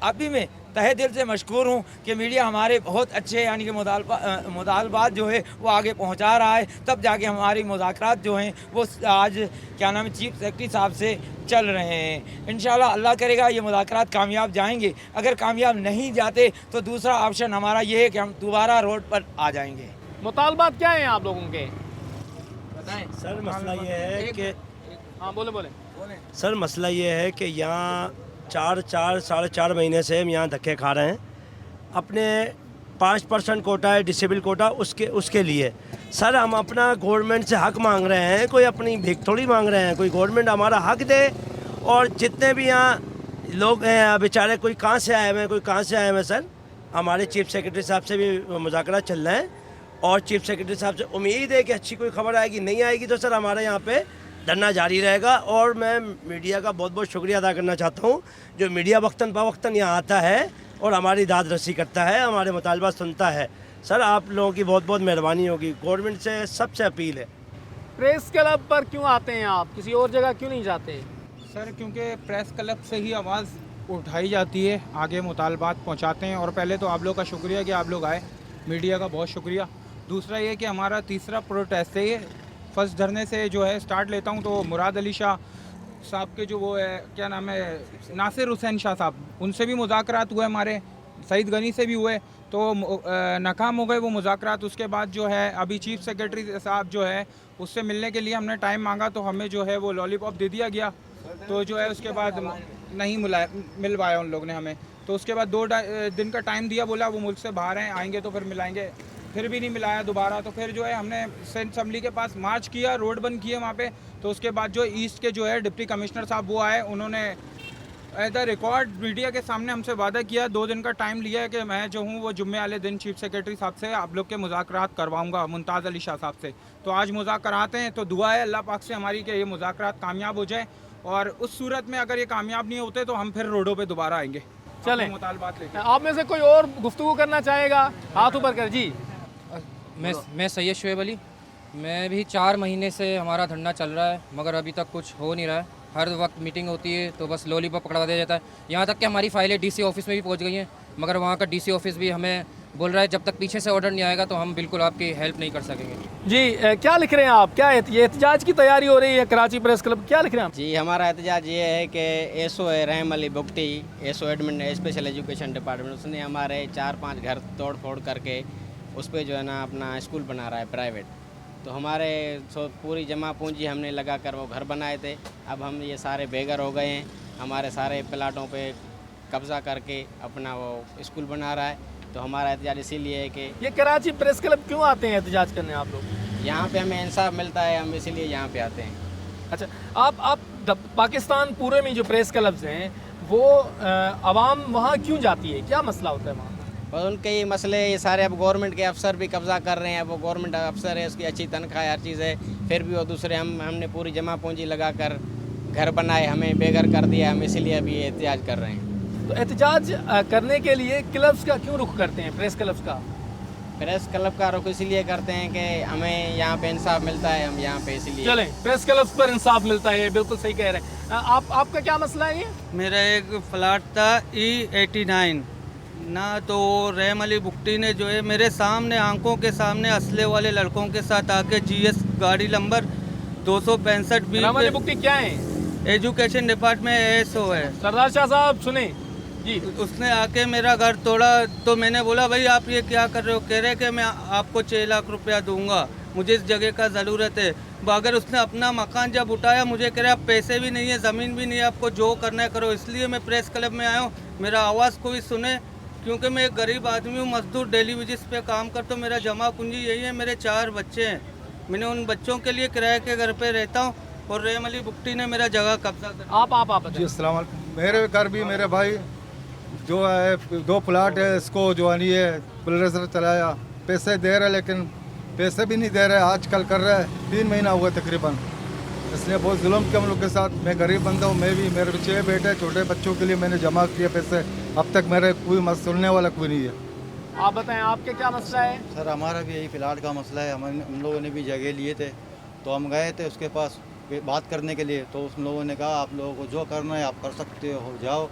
अभी मैं तहे दिल से मशकूर हूँ कि मीडिया हमारे बहुत अच्छे यानी कि मुतालबात जो है वो आगे पहुँचा रहा है, तब जाके हमारी मुज़ाकरात जो हैं वो आज क्या नाम है चीफ सेक्रेटरी साहब से चल रहे हैं। इंशाल्लाह अल्लाह करेगा ये मुज़ाकरात कामयाब जाएंगे। अगर कामयाब नहीं जाते तो दूसरा ऑप्शन हमारा ये है कि हम दोबारा रोड पर आ जाएंगे। मुतालबात क्या हैं आप लोगों के? बताएं सर। मसला ये है कि हाँ बोले सर, मसला ये है कि यहाँ 4.5 महीने से हम यहाँ धक्के खा रहे हैं। अपने 5% कोटा है, डिसेबल कोटा, उसके लिए सर हम अपना गवर्नमेंट से हक मांग रहे हैं। कोई अपनी भीख थोड़ी मांग रहे हैं, कोई गवर्नमेंट हमारा हक दे। और जितने भी यहाँ लोग हैं बेचारे, कोई कहाँ से आए हुए हैं, कोई कहाँ से आए हुए हैं सर। हमारे चीफ सेक्रेटरी साहब से भी मुज़ाकरा चल रहे हैं और चीफ सेक्रेटरी साहब से उम्मीद है कि अच्छी कोई खबर आएगी। नहीं आएगी तो सर हमारे यहाँ पे धरना जारी रहेगा। और मैं मीडिया का बहुत बहुत शुक्रिया अदा करना चाहता हूँ जो मीडिया वक्तन फ़वक्तन यहाँ आता है और हमारी दाद रसी करता है, हमारे मुतालबा सुनता है। सर आप लोगों की बहुत बहुत मेहरबानी होगी। गवर्नमेंट से सबसे अपील है। प्रेस क्लब पर क्यों आते हैं आप, किसी और जगह क्यों नहीं जाते? सर क्योंकि प्रेस क्लब से ही आवाज़ उठाई जाती है, आगे मुतालबात पहुँचाते हैं। और पहले तो आप लोग का शुक्रिया कि आप लोग आए, मीडिया का बहुत शुक्रिया। दूसरा ये कि हमारा तीसरा प्रोटेस्ट है ये फर्स्ट धरने से जो है स्टार्ट लेता हूँ। तो मुराद अली शाह साहब के जो वो है, क्या नाम है, नासिर हुसैन शाह साहब, उनसे भी मुज़ाकरात हुए हमारे, सईद गनी से भी हुए, तो नाकाम हो गए वो मुज़ाकरात। उसके बाद जो है अभी चीफ सेक्रेटरी साहब जो है उससे मिलने के लिए हमने टाइम मांगा, तो हमें जो है वो लॉलीपॉप दे दिया गया। तो जो है उसके बाद नहीं मिल पाया उन लोग ने हमें। तो उसके बाद 2 दिन का टाइम दिया, बोला वो मुल्क से बाहर हैं, आएंगे तो फिर मिलाएंगे, फिर भी नहीं मिलाया दोबारा। तो फिर जो है हमने सेंट असम्बली के पास मार्च किया, रोड बंद किए वहाँ पे। तो उसके बाद जो ईस्ट के जो है डिप्टी कमिश्नर साहब वो आए, उन्होंने एज द रिकॉर्ड मीडिया के सामने हमसे वादा किया, 2 दिन का टाइम लिया है कि मैं जो हूँ वो जुम्मे वाले दिन चीफ सेक्रेटरी साहब से आप लोग के मुज़ाकरात करवाऊँगा, मुमताज़ अली शाह साहब से। तो आज मुज़ाकरात हैं, तो दुआ है अल्लाह पाक से हमारी कि ये मुज़ाकरात कामयाब हो जाए, और उस सूरत में अगर ये कामयाब नहीं होते तो हम फिर रोडों पे दोबारा आएंगे। चलें, मुतालबात लेके। आप में से कोई और गुफ्तगू करना चाहेगा? हाथ ऊपर कर जी। मैं सैयद शुएब अली। मैं भी 4 महीने से हमारा धरना चल रहा है, मगर अभी तक कुछ हो नहीं रहा है। हर वक्त मीटिंग होती है तो बस लॉलीपॉप पकड़ा दिया जाता है। यहाँ तक कि हमारी फाइलें डीसी ऑफिस में भी पहुँच गई हैं, मगर वहाँ का डीसी ऑफिस भी हमें बोल रहा है जब तक पीछे से ऑर्डर नहीं आएगा तो हम बिल्कुल आपकी हेल्प नहीं कर सकेंगे। जी, क्या लिख रहे हैं आप? क्या ये एहतजाज की तैयारी हो रही है कराची प्रेस क्लब, क्या लिख रहे हैं आप? जी, हमारा एहतजाज ये है कि एसओ है Raham Ali Bugti, SO admin special education department, उसने हमारे 4-5 घर तोड़ फोड़ करके उस पर जो है ना अपना स्कूल बना रहा है प्राइवेट। तो हमारे पूरी जमा पूंजी हमने लगा कर वो घर बनाए थे, अब हम ये सारे बेघर हो गए हैं। हमारे सारे प्लाटों पे कब्ज़ा करके अपना वो स्कूल बना रहा है। तो हमारा एहतजाज इसीलिए है कि ये कराची प्रेस क्लब क्यों आते हैं एहतजाज करने आप लोग? यहाँ पे हमें इंसाफ मिलता है, हम इसीलिए यहाँ पे आते हैं। अच्छा, आप पाकिस्तान पूरे में जो प्रेस क्लब्स हैं वो आवाम वहाँ क्यों जाती है, क्या मसला होता है वहाँ? और उनके ये मसले, ये सारे अब गवर्नमेंट के अफसर भी कब्ज़ा कर रहे हैं। वो गवर्नमेंट अफसर है, उसकी अच्छी तनख्वाह हर चीज़ है, फिर भी वो दूसरे हमने पूरी जमा पूंजी लगा कर घर बनाए, हमें बेघर कर दिया। हम इसीलिए अभी ये एहतजाज कर रहे हैं। तो एहतजाज करने के लिए क्लब्स का क्यों रुख करते हैं, प्रेस क्लब्स का? प्रेस क्लब का रुख इसलिए करते हैं कि हमें यहाँ पे इंसाफ मिलता है, हम यहाँ पे इसलिए। चलें, प्रेस क्लब्स पर इंसाफ मिलता है, बिल्कुल सही कह रहे हैं आपका क्या मसला है? ये मेरा एक फ्लैट था E89 ना, तो रहम अली बुगटी ने जो है मेरे सामने आंखों के सामने असले वाले लड़कों के साथ आके GS गाड़ी नंबर 265 रहम अली बुगटी क्या है? एजुकेशन डिपार्टमेंट एसओ है। सरदार शाह साहब सुने जी। उसने आके मेरा घर तोड़ा, तो मैंने बोला भाई आप ये क्या कर रहे हो? कह रहे कि मैं आपको 6 लाख रुपया दूंगा, मुझे इस जगह का ज़रूरत है। अगर उसने अपना मकान जब उठाया, मुझे कह रहे आप पैसे भी नहीं है, ज़मीन भी नहीं है, आपको जो करना है करो। इसलिए मैं प्रेस क्लब में आया हूँ, मेरा आवाज़ कोई सुने, क्योंकि मैं एक गरीब आदमी हूँ, मजदूर, डेली वेजेस पे काम करता हूँ। मेरा जमा पूंजी यही है, मेरे 4 बच्चे हैं, मैंने उन बच्चों के लिए किराए के घर पे रहता हूँ, और रहम अली बुगटी ने मेरा जगह कब्जा कर। आप जी अस्सलाम वालेकुम। मेरे घर भी मेरे भाई जो है 2 प्लाट है, इसको जो है बुलडोजर चलाया, पैसे दे रहे लेकिन पैसे भी नहीं दे रहे, आजकल कर रहे हैं 3 महीना हुआ तकरीबन। इसलिए बहुत जुल्म किया हम लोग के साथ। मैं गरीब बंदा हूँ, मैं भी, मेरे 6 बेटे, छोटे बच्चों के लिए मैंने जमा किए पैसे, अब तक मेरे कोई सुनने वाला कोई नहीं है। आप बताएं आपके क्या मसला है? सर हमारा भी यही प्लाट का मसला है। हम लोगों ने भी जगह लिए थे, तो हम गए थे उसके पास बात करने के लिए, तो उन लोगों ने कहा आप लोगों को जो करना है आप कर सकते हो, जाओ,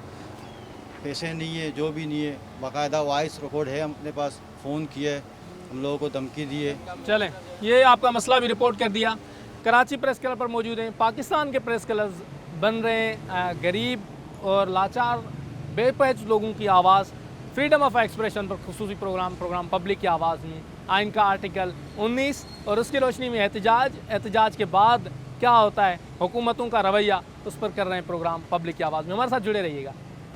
पैसे नहीं है, जो भी नहीं है। बाकायदा वॉइस रिकॉर्ड है अपने पास, फ़ोन किए, हम लोगों को धमकी दी है। चलें, ये आपका मसला भी रिपोर्ट कर दिया। कराची प्रेस क्लब पर मौजूद हैं। पाकिस्तान के प्रेस क्लब बन रहे हैं गरीब और लाचार बेपहच लोगों की आवाज़। फ्रीडम ऑफ एक्सप्रेशन पर खुसूसी प्रोग्राम पब्लिक की आवाज़ में आइन का आर्टिकल 19 और उसकी रोशनी में एहतजाज के बाद क्या होता है, हुकूमतों का रवैया, उस पर कर रहे हैं प्रोग्राम पब्लिक की आवाज़ में। हमारे साथ जुड़े रहिएगा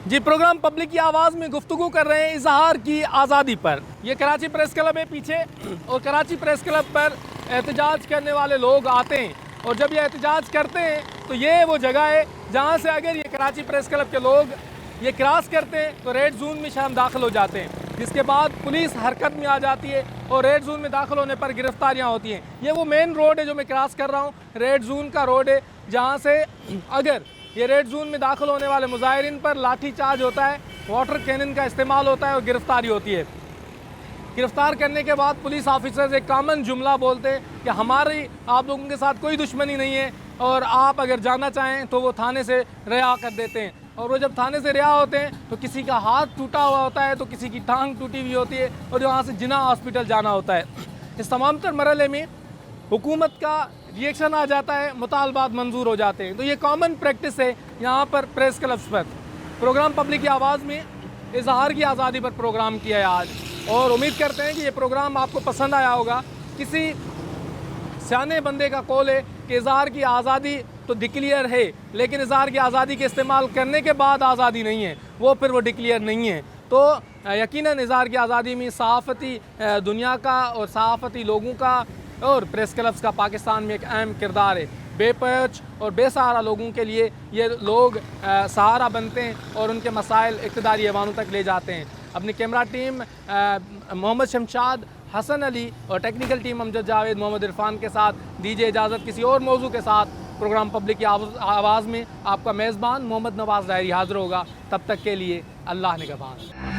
जी। प्रोग्राम पब्लिक की आवाज़ में गुफ्तगू कर रहे हैं इजहार की आज़ादी पर। ये कराची प्रेस क्लब है पीछे, और कराची प्रेस क्लब पर एहतजाज करने वाले लोग आते हैं, और जब ये एहतजाज करते हैं तो ये वो जगह है जहाँ से अगर ये कराची प्रेस क्लब के लोग ये क्रॉस करते हैं तो रेड जोन में शाम दाखिल हो जाते हैं, जिसके बाद पुलिस हरकत में आ जाती है और रेड जोन में दाखिल होने पर गिरफ्तारियाँ होती हैं। ये वो मेन रोड है जो मैं क्रॉस कर रहा हूँ, रेड जोन का रोड है, जहाँ से अगर ये रेड जोन में दाखिल होने वाले मुजाहिरीन पर लाठी चार्ज होता है, वाटर कैनन का इस्तेमाल होता है और गिरफ्तारी होती है। गिरफ्तार करने के बाद पुलिस ऑफिसर्स एक कॉमन जुमला बोलते हैं कि हमारी आप लोगों के साथ कोई दुश्मनी नहीं है, और आप अगर जाना चाहें तो वो थाने से रिहा कर देते हैं। और वो जब थाने से रिहा होते हैं तो किसी का हाथ टूटा हुआ होता है, तो किसी की टांग टूटी हुई होती है, और वहाँ से जिना हॉस्पिटल जाना होता है। इस तमाम तर मरहले में हुकूमत का रिएक्शन आ जाता है, मुतालबात मंजूर हो जाते हैं। तो ये कॉमन प्रैक्टिस है यहाँ पर प्रेस क्लब्स पर। प्रोग्राम पब्लिक की आवाज़ में इजहार की आज़ादी पर प्रोग्राम किया है आज, और उम्मीद करते हैं कि ये प्रोग्राम आपको पसंद आया होगा। किसी सियाने बंदे का कौल है कि इजहार की आज़ादी तो डिक्लेयर है, लेकिन इजहार की आज़ादी के इस्तेमाल करने के बाद आज़ादी नहीं है, वो फिर वो डिक्लेयर नहीं है। तो यकीनन इजहार की आज़ादी में सहाफ़ती दुनिया का और सहाफ़ती लोगों का और प्रेस क्लब्स का पाकिस्तान में एक अहम किरदार है। बेपच और बेसहारा लोगों के लिए ये लोग सहारा बनते हैं और उनके मसाइल इक़्तिदारी ऐवानों तक ले जाते हैं। अपनी कैमरा टीम मोहम्मद शमशाद, हसन अली और टेक्निकल टीम अमजद जावेद, मोहम्मद इरफान के साथ दीजिए इजाज़त। किसी और मौजू के साथ प्रोग्राम पब्लिक की आवाज़ में आपका मेज़बान मोहम्मद नवाज़ दायरी हाज़िर होगा। तब तक के लिए अल्लाह निगहबान।